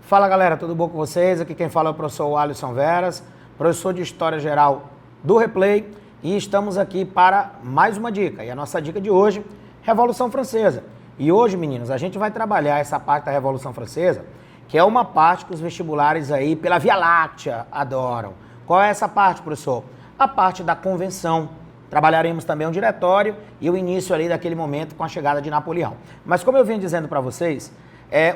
Fala galera, tudo bom com vocês? Aqui quem fala é o professor Alisson Veras, professor de História Geral do Replay, e estamos aqui para mais uma dica. E a nossa dica de hoje, Revolução Francesa. E hoje, meninos, a gente vai trabalhar essa parte da Revolução Francesa, que é uma parte que os vestibulares aí pela Via Láctea adoram. Qual é essa parte, professor? A parte da convenção. Trabalharemos também o diretório e o início ali daquele momento com a chegada de Napoleão. Mas como eu venho dizendo para vocês,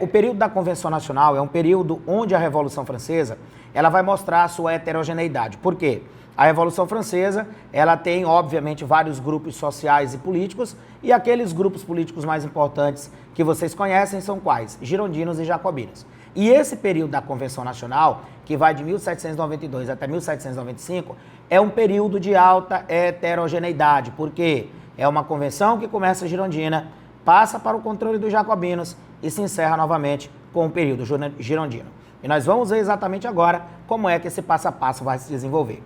o período da Convenção Nacional é um período onde a Revolução Francesa ela vai mostrar a sua heterogeneidade. Por quê? A Revolução Francesa ela tem, obviamente, vários grupos sociais e políticos, e aqueles grupos políticos mais importantes que vocês conhecem são quais? Girondinos e jacobinos. E esse período da Convenção Nacional, que vai de 1792 até 1795, é um período de alta heterogeneidade, porque é uma convenção que começa girondina, passa para o controle dos jacobinos e se encerra novamente com o período girondino. E nós vamos ver exatamente agora como é que esse passo a passo vai se desenvolver.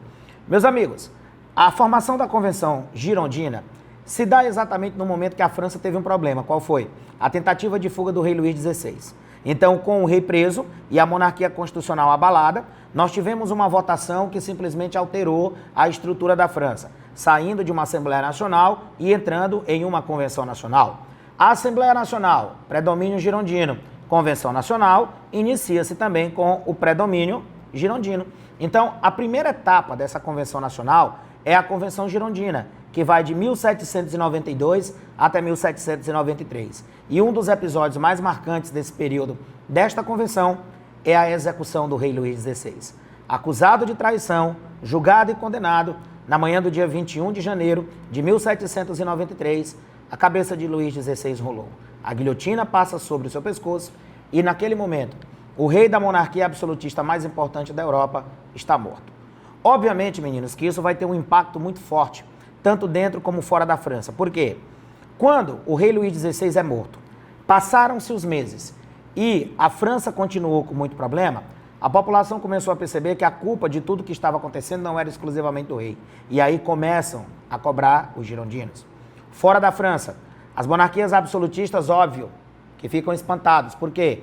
Meus amigos, a formação da Convenção Girondina se dá exatamente no momento que a França teve um problema. Qual foi? A tentativa de fuga do rei Luís XVI. Então, com o rei preso e a monarquia constitucional abalada, nós tivemos uma votação que simplesmente alterou a estrutura da França, saindo de uma Assembleia Nacional e entrando em uma Convenção Nacional. A Assembleia Nacional, predomínio girondino. Convenção Nacional, inicia-se também com o predomínio girondino. Então, a primeira etapa dessa Convenção Nacional é a Convenção Girondina, que vai de 1792 até 1793. E um dos episódios mais marcantes desse período desta convenção é a execução do rei Luís XVI. Acusado de traição, julgado e condenado, na manhã do dia 21 de janeiro de 1793, a cabeça de Luís XVI rolou. A guilhotina passa sobre o seu pescoço e, naquele momento, o rei da monarquia absolutista mais importante da Europa está morto. Obviamente, meninos, que isso vai ter um impacto muito forte, tanto dentro como fora da França. Por quê? Quando o rei Luís XVI é morto, passaram-se os meses e a França continuou com muito problema, a população começou a perceber que a culpa de tudo que estava acontecendo não era exclusivamente do rei. E aí começam a cobrar os girondinos. Fora da França, as monarquias absolutistas, óbvio, que ficam espantados. Por quê?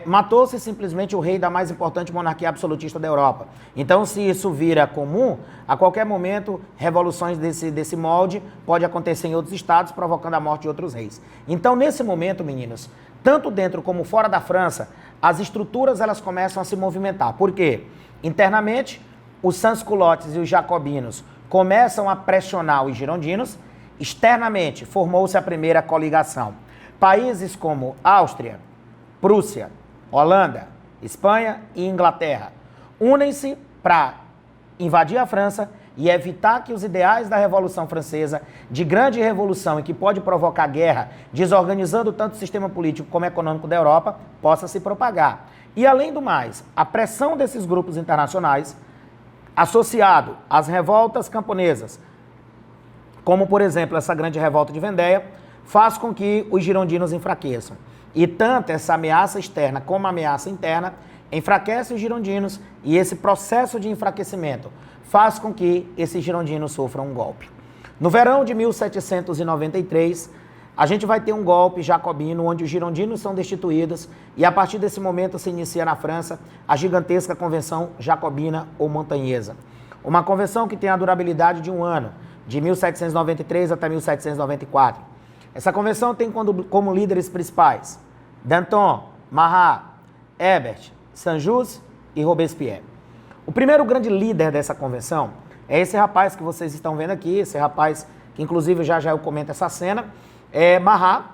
Matou-se simplesmente o rei da mais importante monarquia absolutista da Europa. Então, se isso vira comum, a qualquer momento, revoluções desse molde pode acontecer em outros estados, provocando a morte de outros reis. Então, nesse momento, meninos, tanto dentro como fora da França, as estruturas elas começam a se movimentar. Por quê? Internamente, os sans-culottes e os jacobinos começam a pressionar os girondinos. Externamente, formou-se a primeira coligação. Países como Áustria, Prússia, Holanda, Espanha e Inglaterra unem-se para invadir a França e evitar que os ideais da Revolução Francesa, de grande revolução e que pode provocar guerra, desorganizando tanto o sistema político como econômico da Europa, possa se propagar. E, além do mais, a pressão desses grupos internacionais, associado às revoltas camponesas, como, por exemplo, essa grande revolta de Vendéia, faz com que os girondinos enfraqueçam. E tanto essa ameaça externa como a ameaça interna enfraquece os girondinos, e esse processo de enfraquecimento faz com que esses girondinos sofram um golpe. No verão de 1793, a gente vai ter um golpe jacobino, onde os girondinos são destituídos, e a partir desse momento se inicia na França a gigantesca Convenção Jacobina ou Montanhesa. Uma convenção que tem a durabilidade de um ano, de 1793 até 1794. Essa convenção tem como líderes principais Danton, Marat, Hébert, Saint-Just e Robespierre. O primeiro grande líder dessa convenção é esse rapaz que vocês estão vendo aqui, esse rapaz que inclusive já eu comento essa cena, é Marat,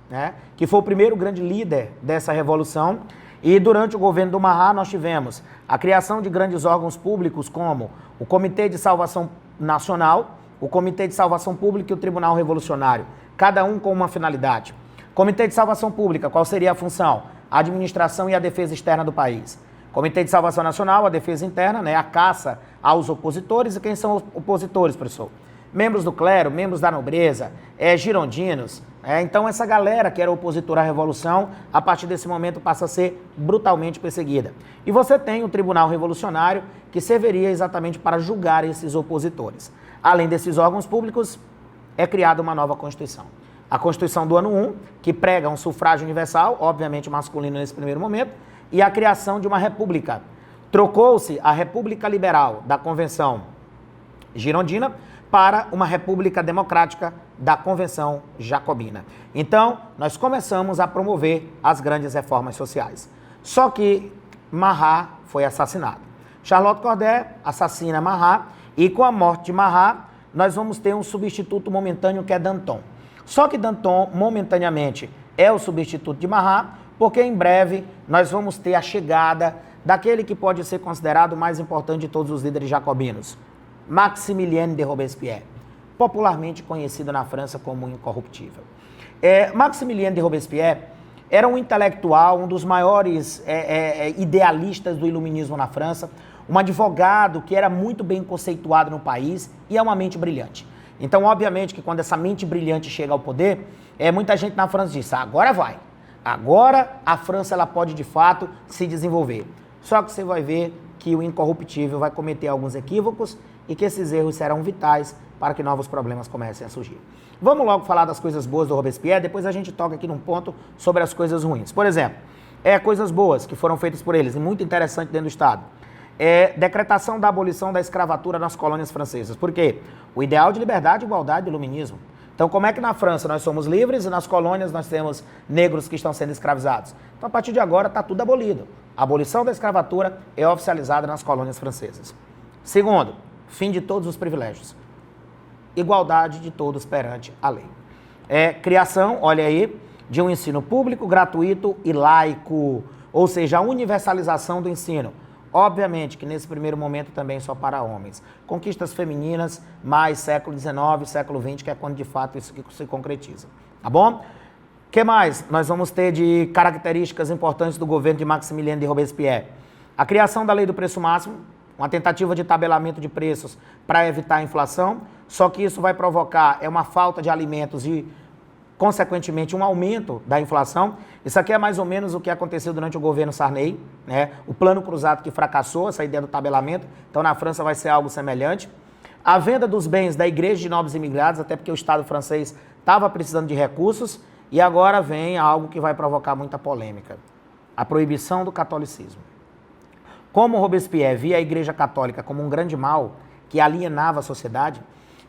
né, que foi o primeiro grande líder dessa revolução. E durante o governo do Marat nós tivemos a criação de grandes órgãos públicos como o Comitê de Salvação Nacional, o Comitê de Salvação Pública e o Tribunal Revolucionário, cada um com uma finalidade. Comitê de Salvação Pública, qual seria a função? A administração e a defesa externa do país. Comitê de Salvação Nacional, a defesa interna, né, a caça aos opositores. E quem são os opositores, professor? Membros do clero, membros da nobreza, girondinos. Então essa galera que era opositora à Revolução, a partir desse momento passa a ser brutalmente perseguida. E você tem o Tribunal Revolucionário, que serviria exatamente para julgar esses opositores. Além desses órgãos públicos, é criada uma nova Constituição. A Constituição do ano 1, que prega um sufrágio universal, obviamente masculino nesse primeiro momento, e a criação de uma república. Trocou-se a República Liberal da Convenção Girondina para uma República Democrática da Convenção Jacobina. Então, nós começamos a promover as grandes reformas sociais. Só que Marat foi assassinado. Charlotte Corday assassina Marat e com a morte de Marat, nós vamos ter um substituto momentâneo que é Danton. Só que Danton, momentaneamente, é o substituto de Marat, porque em breve nós vamos ter a chegada daquele que pode ser considerado o mais importante de todos os líderes jacobinos, Maximilien de Robespierre, popularmente conhecido na França como o Incorruptível. Maximilien de Robespierre era um intelectual, um dos maiores idealistas do iluminismo na França, um advogado que era muito bem conceituado no país e é uma mente brilhante. Então, obviamente, que quando essa mente brilhante chega ao poder, muita gente na França diz, agora vai. Agora a França ela pode, de fato, se desenvolver. Só que você vai ver que o Incorruptível vai cometer alguns equívocos e que esses erros serão vitais para que novos problemas comecem a surgir. Vamos logo falar das coisas boas do Robespierre, depois a gente toca aqui num ponto sobre as coisas ruins. Por exemplo, coisas boas que foram feitas por eles, e muito interessante dentro do Estado. Decretação da abolição da escravatura nas colônias francesas. Por quê? O ideal de liberdade, igualdade e iluminismo. Então, como é que na França nós somos livres e nas colônias nós temos negros que estão sendo escravizados? Então, a partir de agora, está tudo abolido. A abolição da escravatura é oficializada nas colônias francesas. Segundo, fim de todos os privilégios. Igualdade de todos perante a lei. Criação, olha aí, de um ensino público, gratuito e laico. Ou seja, a universalização do ensino. Obviamente que nesse primeiro momento também só para homens. Conquistas femininas, mais século XIX, século XX, que é quando de fato isso se concretiza. Tá bom? O que mais nós vamos ter de características importantes do governo de Maximilien de Robespierre? A criação da lei do preço máximo, uma tentativa de tabelamento de preços para evitar a inflação, só que isso vai provocar uma falta de alimentos e, consequentemente, um aumento da inflação. Isso aqui é mais ou menos o que aconteceu durante o governo Sarney, né? O plano cruzado que fracassou, essa ideia do tabelamento. Então, na França vai ser algo semelhante. A venda dos bens da Igreja de Nobres Imigrados, até porque o Estado francês estava precisando de recursos, e agora vem algo que vai provocar muita polêmica. A proibição do catolicismo. Como Robespierre via a Igreja Católica como um grande mal que alienava a sociedade,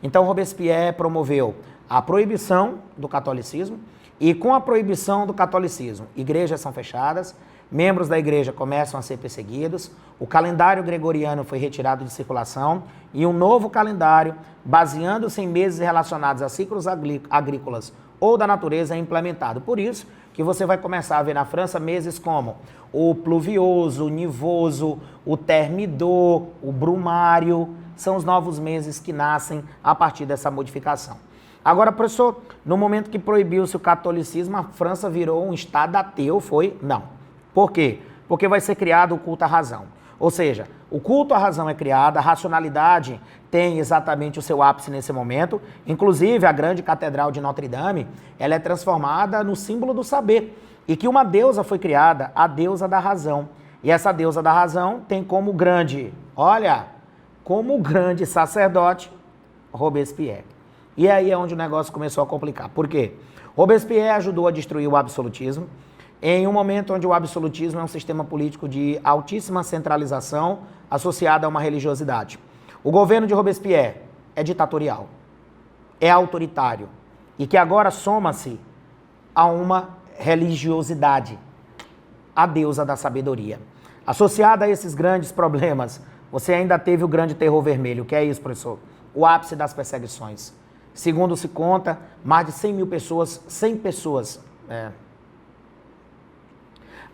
então Robespierre promoveu a proibição do catolicismo, e com a proibição do catolicismo, igrejas são fechadas, membros da igreja começam a ser perseguidos, o calendário gregoriano foi retirado de circulação e um novo calendário, baseando-se em meses relacionados a ciclos agrícolas ou da natureza, é implementado. Por isso que você vai começar a ver na França meses como o pluvioso, o nivoso, o termidor, o brumário, são os novos meses que nascem a partir dessa modificação. Agora, professor, no momento que proibiu-se o catolicismo, a França virou um estado ateu, foi? Não. Por quê? Porque vai ser criado o culto à razão. Ou seja, o culto à razão é criado, a racionalidade tem exatamente o seu ápice nesse momento. Inclusive, a grande catedral de Notre Dame, ela é transformada no símbolo do saber. E que uma deusa foi criada, a deusa da razão. E essa deusa da razão tem como grande sacerdote, Robespierre. E aí é onde o negócio começou a complicar. Por quê? Robespierre ajudou a destruir o absolutismo em um momento onde o absolutismo é um sistema político de altíssima centralização associada a uma religiosidade. O governo de Robespierre é ditatorial, é autoritário e que agora soma-se a uma religiosidade, a deusa da sabedoria. Associada a esses grandes problemas, você ainda teve o grande terror vermelho. O que é isso, professor? O ápice das perseguições. Segundo se conta, mais de 100 mil pessoas, 100 pessoas.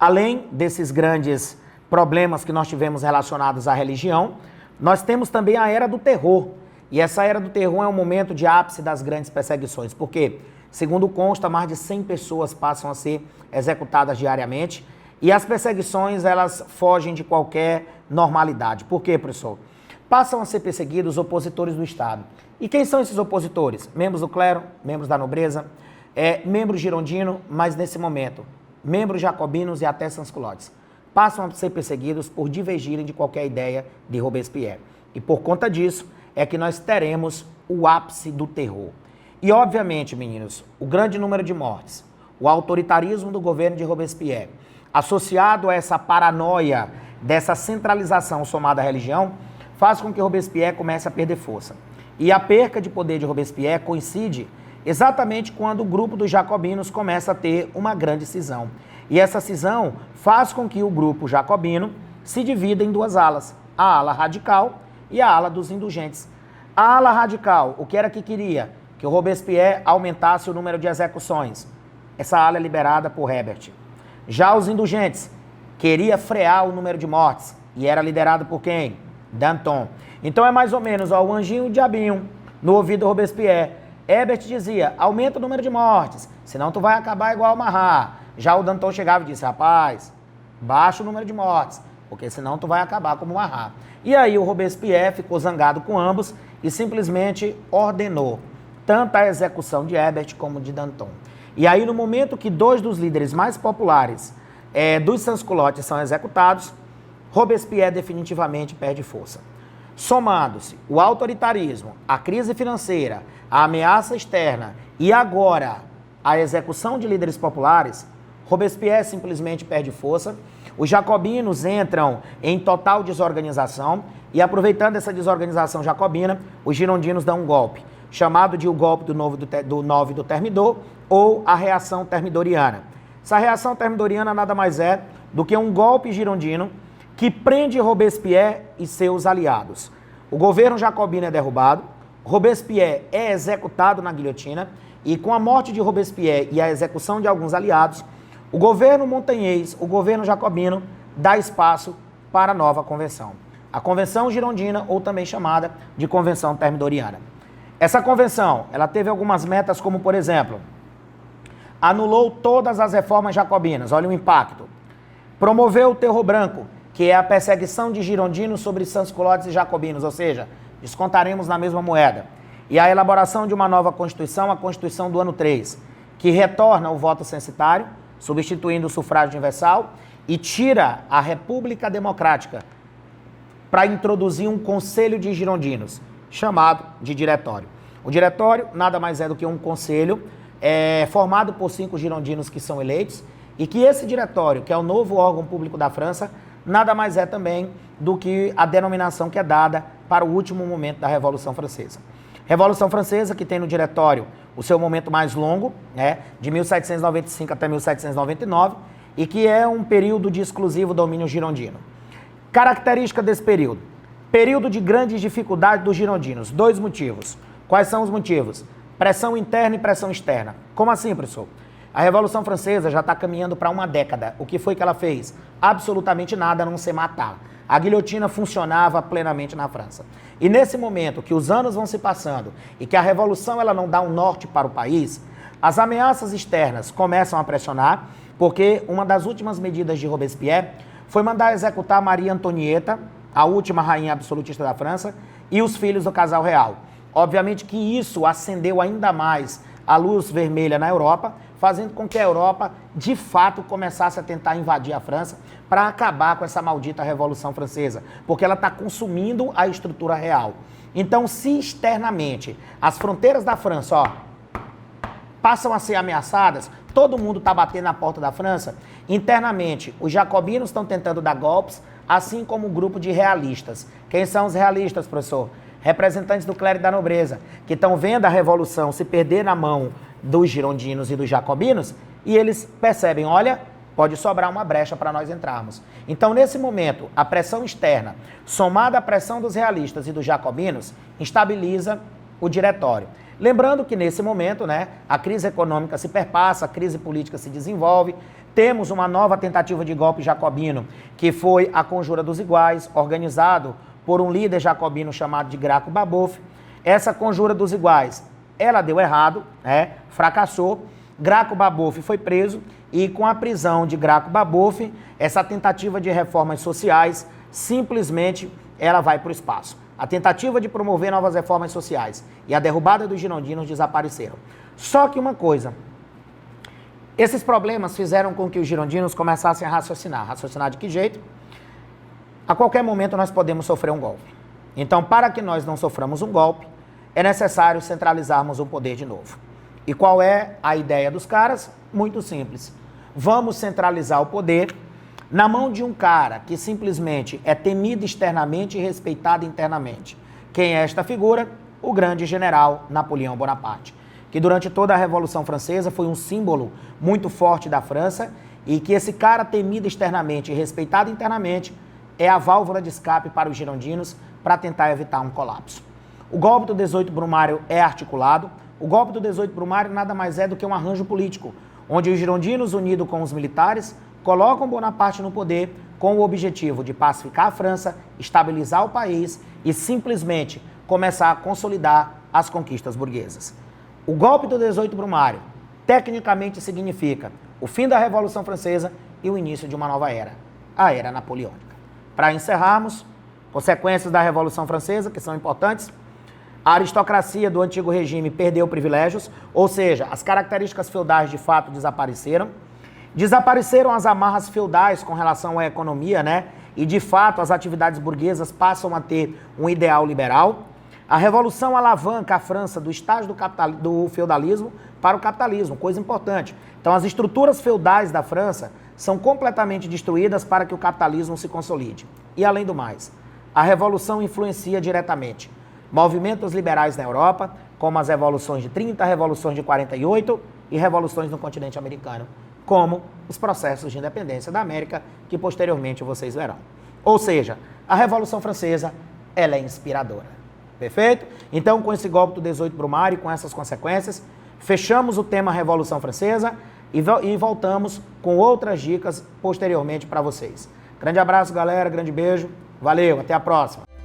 Além desses grandes problemas que nós tivemos relacionados à religião, nós temos também a Era do Terror. E essa Era do Terror é um momento de ápice das grandes perseguições. Por quê? Segundo consta, mais de 100 pessoas passam a ser executadas diariamente. E as perseguições, elas fogem de qualquer normalidade. Por quê, professor? Passam a ser perseguidos opositores do Estado. E quem são esses opositores? Membros do clero, membros da nobreza, membros girondino, mas nesse momento, membros jacobinos e até sans-culottes. Passam a ser perseguidos por divergirem de qualquer ideia de Robespierre. E por conta disso é que nós teremos o ápice do terror. E obviamente, meninos, o grande número de mortes, o autoritarismo do governo de Robespierre, associado a essa paranoia dessa centralização somada à religião, faz com que Robespierre comece a perder força. E a perca de poder de Robespierre coincide exatamente quando o grupo dos jacobinos começa a ter uma grande cisão. E essa cisão faz com que o grupo jacobino se divida em duas alas, a ala radical e a ala dos indulgentes. A ala radical, o que era que queria? Que o Robespierre aumentasse o número de execuções. Essa ala é liderada por Hebert. Já os indulgentes, queria frear o número de mortes. E era liderado por quem? Danton. Então é mais ou menos o anjinho e o diabinho no ouvido do Robespierre. Hebert dizia, aumenta o número de mortes, senão tu vai acabar igual o Marat. Já o Danton chegava e disse, rapaz, baixa o número de mortes, porque senão tu vai acabar como o Marat. E aí o Robespierre ficou zangado com ambos e simplesmente ordenou tanto a execução de Hebert como de Danton. E aí no momento que dois dos líderes mais populares dos sans-culottes são executados, Robespierre definitivamente perde força. Somando-se o autoritarismo, a crise financeira, a ameaça externa e agora a execução de líderes populares, Robespierre simplesmente perde força. Os jacobinos entram em total desorganização e, aproveitando essa desorganização jacobina, os girondinos dão um golpe, chamado de o golpe do 9 do Thermidor ou a reação termidoriana. Essa reação termidoriana nada mais é do que um golpe girondino que prende Robespierre e seus aliados. O governo jacobino é derrubado, Robespierre é executado na guilhotina e com a morte de Robespierre e a execução de alguns aliados, o governo montanhês, o governo jacobino, dá espaço para a nova convenção. A Convenção Girondina, ou também chamada de Convenção Termidoriana. Essa convenção, ela teve algumas metas como, por exemplo, anulou todas as reformas jacobinas, olha o impacto. Promoveu o terror branco, que é a perseguição de girondinos sobre sans-culottes e jacobinos, ou seja, descontaremos na mesma moeda. E a elaboração de uma nova Constituição, a Constituição do ano 3, que retorna o voto censitário, substituindo o sufrágio universal, e tira a República Democrática para introduzir um conselho de girondinos, chamado de diretório. O diretório nada mais é do que um conselho formado por 5 girondinos que são eleitos, e que esse diretório, que é o novo órgão público da França, nada mais é também do que a denominação que é dada para o último momento da Revolução Francesa. Revolução Francesa, que tem no diretório o seu momento mais longo, de 1795 até 1799, e que é um período de exclusivo domínio girondino. Característica desse período: período de grandes dificuldades dos girondinos. 2 motivos. Quais são os motivos? Pressão interna e pressão externa. Como assim, professor? A Revolução Francesa já está caminhando para uma década. O que foi que ela fez? Absolutamente nada, a não ser matar. A guilhotina funcionava plenamente na França. E nesse momento que os anos vão se passando e que a Revolução ela não dá um norte para o país, as ameaças externas começam a pressionar, porque uma das últimas medidas de Robespierre foi mandar executar Maria Antonieta, a última rainha absolutista da França, e os filhos do casal real. Obviamente que isso acendeu ainda mais a luz vermelha na Europa, fazendo com que a Europa, de fato, começasse a tentar invadir a França para acabar com essa maldita Revolução Francesa, porque ela está consumindo a estrutura real. Então, se externamente as fronteiras da França passam a ser ameaçadas, todo mundo está batendo na porta da França, internamente os jacobinos estão tentando dar golpes, assim como o grupo de realistas. Quem são os realistas, professor? Representantes do clero e da nobreza, que estão vendo a Revolução se perder na mão dos girondinos e dos jacobinos, e eles percebem, olha, pode sobrar uma brecha para nós entrarmos. Então, nesse momento, a pressão externa, somada à pressão dos realistas e dos jacobinos, estabiliza o diretório. Lembrando que, nesse momento, a crise econômica se perpassa, a crise política se desenvolve, temos uma nova tentativa de golpe jacobino, que foi a Conjura dos Iguais, organizado por um líder jacobino chamado de Graco Babeuf. Essa Conjura dos Iguais, ela deu errado, fracassou. Graco Babeuf foi preso e com a prisão de Graco Babeuf, essa tentativa de reformas sociais, simplesmente ela vai para o espaço. A tentativa de promover novas reformas sociais e a derrubada dos girondinos desapareceram. Só que uma coisa, esses problemas fizeram com que os girondinos começassem a raciocinar. Raciocinar de que jeito? A qualquer momento nós podemos sofrer um golpe. Então, para que nós não soframos um golpe, é necessário centralizarmos o poder de novo. E qual é a ideia dos caras? Muito simples. Vamos centralizar o poder na mão de um cara que simplesmente é temido externamente e respeitado internamente. Quem é esta figura? O grande general Napoleão Bonaparte, que durante toda a Revolução Francesa foi um símbolo muito forte da França, e que esse cara temido externamente e respeitado internamente é a válvula de escape para os girondinos para tentar evitar um colapso. O golpe do 18 Brumário é articulado. O golpe do 18 Brumário nada mais é do que um arranjo político, onde os girondinos, unidos com os militares, colocam Bonaparte no poder com o objetivo de pacificar a França, estabilizar o país e simplesmente começar a consolidar as conquistas burguesas. O golpe do 18 Brumário tecnicamente significa o fim da Revolução Francesa e o início de uma nova era, a Era Napoleônica. Para encerrarmos, consequências da Revolução Francesa, que são importantes: a aristocracia do antigo regime perdeu privilégios, ou seja, as características feudais de fato desapareceram. Desapareceram as amarras feudais com relação à economia, né? E de fato as atividades burguesas passam a ter um ideal liberal. A Revolução alavanca a França do estágio do feudalismo para o capitalismo, coisa importante. Então as estruturas feudais da França são completamente destruídas para que o capitalismo se consolide. E além do mais, a Revolução influencia diretamente movimentos liberais na Europa, como as revoluções de 30, revoluções de 48 e revoluções no continente americano, como os processos de independência da América, que posteriormente vocês verão. Ou seja, a Revolução Francesa, ela é inspiradora. Perfeito? Então, com esse golpe do 18 Brumário e com essas consequências, fechamos o tema Revolução Francesa e voltamos com outras dicas posteriormente para vocês. Grande abraço, galera, grande beijo, valeu, até a próxima.